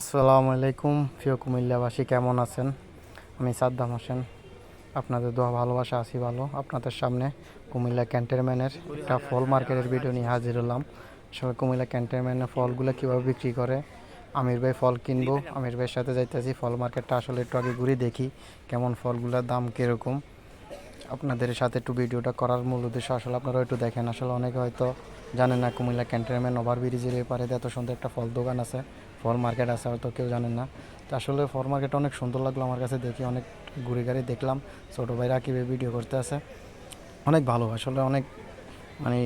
আসসালামু আলাইকুম প্রিয় কুমিল্লাবাসী, কেমন আছেন? আমি সাদ্দাম হোসেন। আপনাদের দোয়া ভালোবাসা আছি ভালো। আপনাদের সামনে কুমিল্লা ক্যান্টনমেন্টের একটা ফল মার্কেটের ভিডিও নিয়ে হাজির হলাম। আসলে কুমিল্লা ক্যান্টনমেন্টের ফলগুলো কীভাবে বিক্রি করে, আমির ভাই ফল কিনবো, আমির ভাইয়ের সাথে যাইতেছি ফল মার্কেটটা। আসলে একটু আগে ঘুরে দেখি কেমন ফলগুলোর দাম কীরকম। আপনাদের সাথে একটু ভিডিওটা করার মূল উদ্দেশ্য, আসলে আপনারা একটু দেখেন। আসলে অনেকে হয়তো জানেন না কুমিল্লা ক্যান্টনমেন্ট ওভারব্রিজের এপারে এত সুন্দর একটা ফল দোকান আছে, ফল মার্কেট আছে, হয়তো কেউ জানেন না। তো আসলে ফল মার্কেটটা অনেক সুন্দর লাগলো আমার কাছে দেখি, অনেক ঘুরে গাড়ি দেখলাম। ছোটো ভাইরা কীভাবে ভিডিও করতে আছে, অনেক ভালো। আসলে অনেক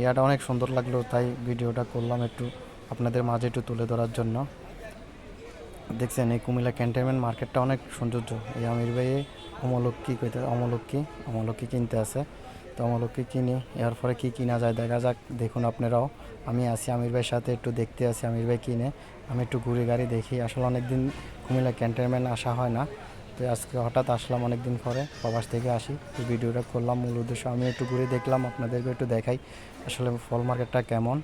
ইয়াটা অনেক সুন্দর লাগলো, তাই ভিডিওটা করলাম একটু আপনাদের মাঝে একটু তুলে ধরার জন্য। দেখছেন এই কুমিল্লা ক্যান্টনমেন্ট মার্কেটটা অনেক সৌন্দর্য। এই আমির ভাই অমলক্ষী কিনতে আছে। তো অমলক্ষী কিনি, এর পরে কী কিনা যায় দেখা যাক। দেখুন আপনারাও, আমি আছি আমির ভাইয়ের সাথে, একটু দেখতে আসি আমির ভাই কিনে। আমি একটু ঘুরে গাড়ি দেখি। আসলে অনেক দিন কুমিল্লা ক্যান্টনমেন্ট আসা হয় না, তো আজকে হঠাৎ আসলাম অনেক দিন পরে, প্রবাস থেকে আসি। তো ভিডিওটা করলাম, মূল উদ্দেশ্য আমি একটু ঘুরে দেখলাম, আপনাদেরকে একটু দেখাই আসলে ফল মার্কেটটা কেমন।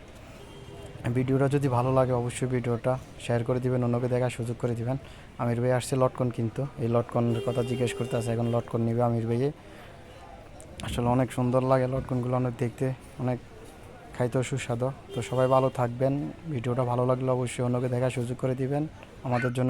ভিডিওটা যদি ভালো লাগে অবশ্যই ভিডিওটা শেয়ার করে দিবেন, অন্যকে দেখার সুযোগ করে দিবেন। আমির ভাই আসছে লটকন, কিন্তু এই লটকনের কথা জিজ্ঞেস করতে আছে, এখন লটকন নিবে আমির ভাইয়ে। আসলে অনেক সুন্দর লাগে লটকনগুলো, অনেক দেখতে, অনেক খাইতেও সুস্বাদু। তো সবাই ভালো থাকবেন, ভিডিওটা ভালো লাগলে অবশ্যই অন্যকে দেখার সুযোগ করে দিবেন আমাদের জন্য।